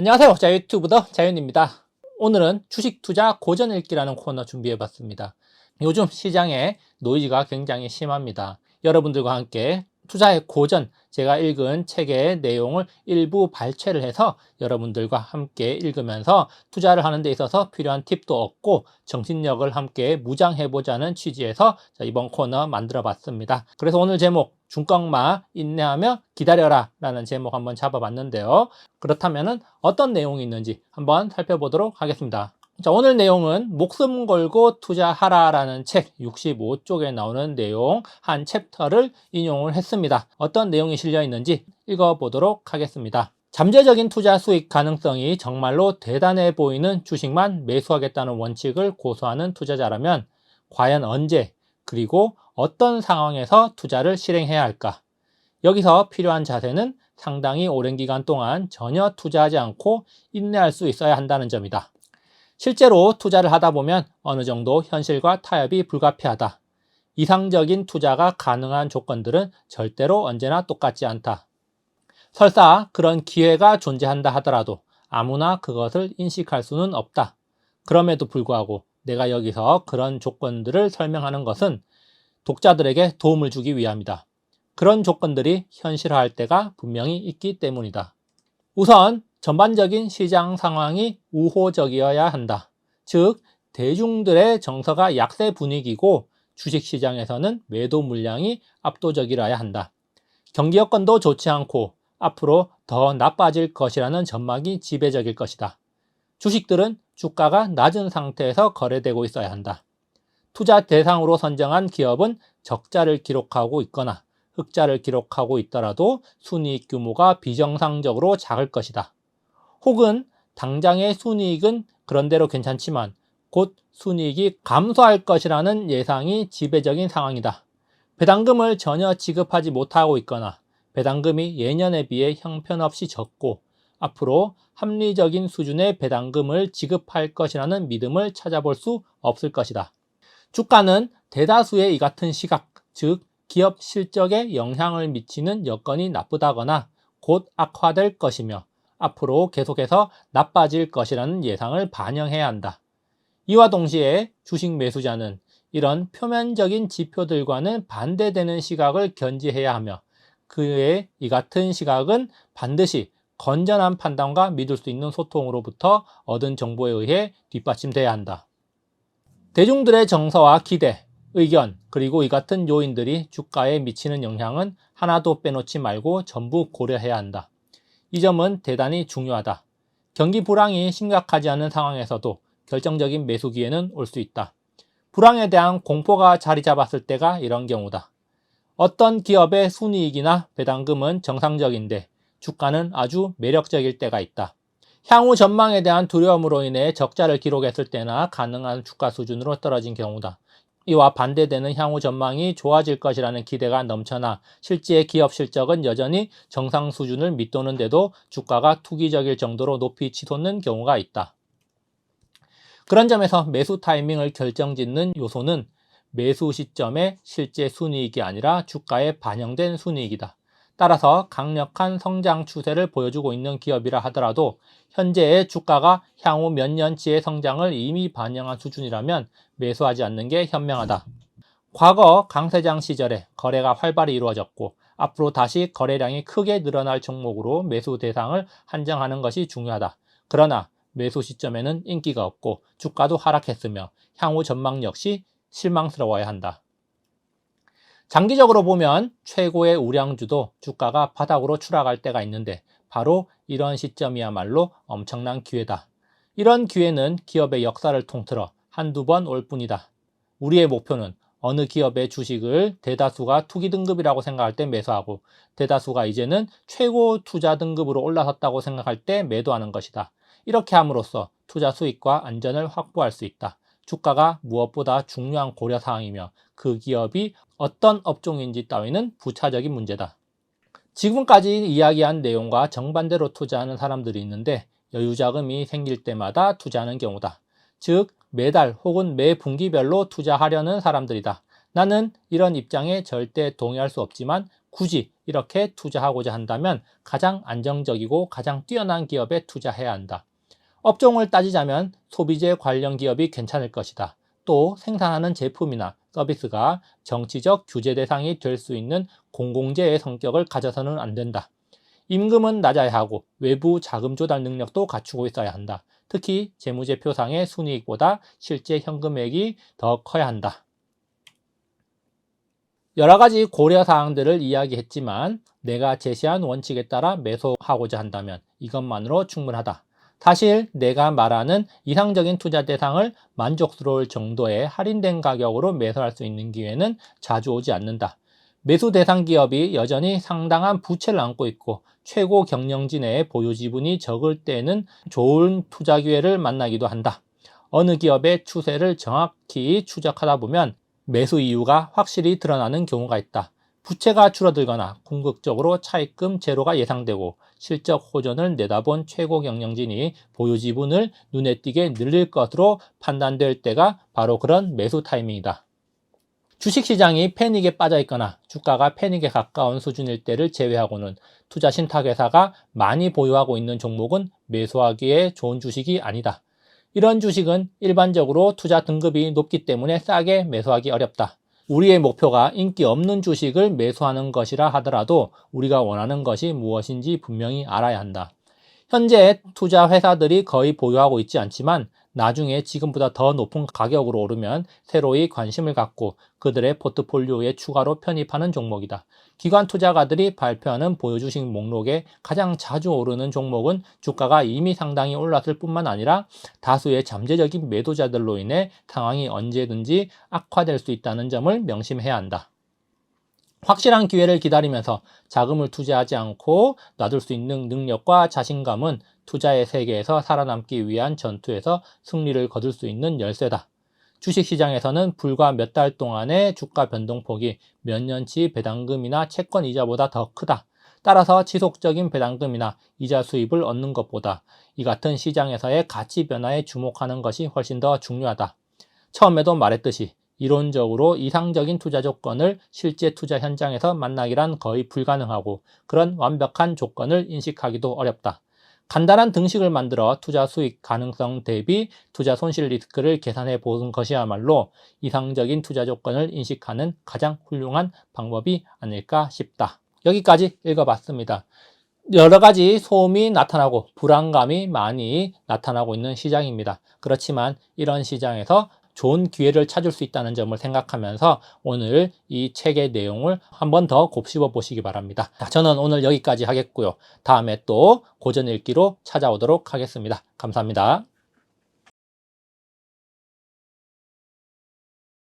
안녕하세요. 자유튜브더 자윤입니다. 오늘은 주식 투자 고전 읽기라는 코너 준비해봤습니다. 요즘 시장에 노이즈가 굉장히 심합니다. 여러분들과 함께 투자의 고전, 제가 읽은 책의 내용을 일부 발췌를 해서 여러분들과 함께 읽으면서 투자를 하는 데 있어서 필요한 팁도 얻고 정신력을 함께 무장해보자는 취지에서 이번 코너 만들어봤습니다. 그래서 오늘 제목 중꺾마 인내하며 기다려라 라는 제목 한번 잡아봤는데요. 그렇다면 어떤 내용이 있는지 한번 살펴보도록 하겠습니다. 자, 오늘 내용은 목숨 걸고 투자하라 라는 책 65쪽에 나오는 내용 한 챕터를 인용을 했습니다. 어떤 내용이 실려 있는지 읽어보도록 하겠습니다. 잠재적인 투자 수익 가능성이 정말로 대단해 보이는 주식만 매수하겠다는 원칙을 고수하는 투자자라면 과연 언제 그리고 어떤 상황에서 투자를 실행해야 할까? 여기서 필요한 자세는 상당히 오랜 기간 동안 전혀 투자하지 않고 인내할 수 있어야 한다는 점이다. 실제로 투자를 하다 보면 어느 정도 현실과 타협이 불가피하다. 이상적인 투자가 가능한 조건들은 절대로 언제나 똑같지 않다. 설사 그런 기회가 존재한다 하더라도 아무나 그것을 인식할 수는 없다. 그럼에도 불구하고 내가 여기서 그런 조건들을 설명하는 것은 독자들에게 도움을 주기 위함이다. 그런 조건들이 현실화할 때가 분명히 있기 때문이다. 우선 전반적인 시장 상황이 우호적이어야 한다. 즉, 대중들의 정서가 약세 분위기고 주식시장에서는 매도 물량이 압도적이라야 한다. 경기 여건도 좋지 않고 앞으로 더 나빠질 것이라는 전망이 지배적일 것이다. 주식들은 주가가 낮은 상태에서 거래되고 있어야 한다. 투자 대상으로 선정한 기업은 적자를 기록하고 있거나 흑자를 기록하고 있더라도 순이익 규모가 비정상적으로 작을 것이다. 혹은 당장의 순이익은 그런대로 괜찮지만 곧 순이익이 감소할 것이라는 예상이 지배적인 상황이다. 배당금을 전혀 지급하지 못하고 있거나 배당금이 예년에 비해 형편없이 적고 앞으로 합리적인 수준의 배당금을 지급할 것이라는 믿음을 찾아볼 수 없을 것이다. 주가는 대다수의 이 같은 시각, 즉 기업 실적에 영향을 미치는 여건이 나쁘다거나 곧 악화될 것이며 앞으로 계속해서 나빠질 것이라는 예상을 반영해야 한다. 이와 동시에 주식 매수자는 이런 표면적인 지표들과는 반대되는 시각을 견지해야 하며 그의 이 같은 시각은 반드시 건전한 판단과 믿을 수 있는 소통으로부터 얻은 정보에 의해 뒷받침돼야 한다. 대중들의 정서와 기대, 의견, 그리고 이 같은 요인들이 주가에 미치는 영향은 하나도 빼놓지 말고 전부 고려해야 한다. 이 점은 대단히 중요하다. 경기 불황이 심각하지 않은 상황에서도 결정적인 매수 기회는 올 수 있다. 불황에 대한 공포가 자리 잡았을 때가 이런 경우다. 어떤 기업의 순이익이나 배당금은 정상적인데 주가는 아주 매력적일 때가 있다. 향후 전망에 대한 두려움으로 인해 적자를 기록했을 때나 가능한 주가 수준으로 떨어진 경우다. 이와 반대되는 향후 전망이 좋아질 것이라는 기대가 넘쳐나 실제 기업 실적은 여전히 정상 수준을 밑도는데도 주가가 투기적일 정도로 높이 치솟는 경우가 있다. 그런 점에서 매수 타이밍을 결정짓는 요소는 매수 시점의 실제 순이익이 아니라 주가에 반영된 순이익이다. 따라서 강력한 성장 추세를 보여주고 있는 기업이라 하더라도 현재의 주가가 향후 몇 년치의 성장을 이미 반영한 수준이라면 매수하지 않는 게 현명하다. 과거 강세장 시절에 거래가 활발히 이루어졌고 앞으로 다시 거래량이 크게 늘어날 종목으로 매수 대상을 한정하는 것이 중요하다. 그러나 매수 시점에는 인기가 없고 주가도 하락했으며 향후 전망 역시 실망스러워야 한다. 장기적으로 보면 최고의 우량주도 주가가 바닥으로 추락할 때가 있는데 바로 이런 시점이야말로 엄청난 기회다. 이런 기회는 기업의 역사를 통틀어 한두 번 올 뿐이다. 우리의 목표는 어느 기업의 주식을 대다수가 투기 등급이라고 생각할 때 매수하고 대다수가 이제는 최고 투자 등급으로 올라섰다고 생각할 때 매도하는 것이다. 이렇게 함으로써 투자 수익과 안전을 확보할 수 있다. 주가가 무엇보다 중요한 고려사항이며 그 기업이 어떤 업종인지 따위는 부차적인 문제다. 지금까지 이야기한 내용과 정반대로 투자하는 사람들이 있는데 여유자금이 생길 때마다 투자하는 경우다. 즉 매달 혹은 매 분기별로 투자하려는 사람들이다. 나는 이런 입장에 절대 동의할 수 없지만 굳이 이렇게 투자하고자 한다면 가장 안정적이고 가장 뛰어난 기업에 투자해야 한다. 업종을 따지자면 소비재 관련 기업이 괜찮을 것이다. 또 생산하는 제품이나 서비스가 정치적 규제 대상이 될 수 있는 공공재의 성격을 가져서는 안 된다. 임금은 낮아야 하고 외부 자금 조달 능력도 갖추고 있어야 한다. 특히 재무제표상의 순이익보다 실제 현금액이 더 커야 한다. 여러 가지 고려사항들을 이야기했지만 내가 제시한 원칙에 따라 매수하고자 한다면 이것만으로 충분하다. 사실 내가 말하는 이상적인 투자 대상을 만족스러울 정도의 할인된 가격으로 매수할 수 있는 기회는 자주 오지 않는다. 매수 대상 기업이 여전히 상당한 부채를 안고 있고 최고 경영지 내에 보유 지분이 적을 때는 좋은 투자 기회를 만나기도 한다. 어느 기업의 추세를 정확히 추적하다 보면 매수 이유가 확실히 드러나는 경우가 있다. 부채가 줄어들거나 궁극적으로 차입금 제로가 예상되고 실적 호전을 내다본 최고 경영진이 보유 지분을 눈에 띄게 늘릴 것으로 판단될 때가 바로 그런 매수 타이밍이다. 주식시장이 패닉에 빠져 있거나 주가가 패닉에 가까운 수준일 때를 제외하고는 투자 신탁회사가 많이 보유하고 있는 종목은 매수하기에 좋은 주식이 아니다. 이런 주식은 일반적으로 투자 등급이 높기 때문에 싸게 매수하기 어렵다. 우리의 목표가 인기 없는 주식을 매수하는 것이라 하더라도 우리가 원하는 것이 무엇인지 분명히 알아야 한다. 현재 투자 회사들이 거의 보유하고 있지 않지만 나중에 지금보다 더 높은 가격으로 오르면 새로이 관심을 갖고 그들의 포트폴리오에 추가로 편입하는 종목이다. 기관 투자가들이 발표하는 보유주식 목록에 가장 자주 오르는 종목은 주가가 이미 상당히 올랐을 뿐만 아니라 다수의 잠재적인 매도자들로 인해 상황이 언제든지 악화될 수 있다는 점을 명심해야 한다. 확실한 기회를 기다리면서 자금을 투자하지 않고 놔둘 수 있는 능력과 자신감은 투자의 세계에서 살아남기 위한 전투에서 승리를 거둘 수 있는 열쇠다. 주식시장에서는 불과 몇 달 동안의 주가 변동폭이 몇 년치 배당금이나 채권 이자보다 더 크다. 따라서 지속적인 배당금이나 이자 수입을 얻는 것보다 이 같은 시장에서의 가치 변화에 주목하는 것이 훨씬 더 중요하다. 처음에도 말했듯이 이론적으로 이상적인 투자 조건을 실제 투자 현장에서 만나기란 거의 불가능하고 그런 완벽한 조건을 인식하기도 어렵다. 간단한 등식을 만들어 투자 수익 가능성 대비 투자 손실 리스크를 계산해 보는 것이야말로 이상적인 투자 조건을 인식하는 가장 훌륭한 방법이 아닐까 싶다. 여기까지 읽어봤습니다. 여러 가지 소음이 나타나고 불안감이 많이 나타나고 있는 시장입니다. 그렇지만 이런 시장에서 좋은 기회를 찾을 수 있다는 점을 생각하면서 오늘 이 책의 내용을 한 번 더 곱씹어 보시기 바랍니다. 저는 오늘 여기까지 하겠고요. 다음에 또 고전 읽기로 찾아오도록 하겠습니다. 감사합니다.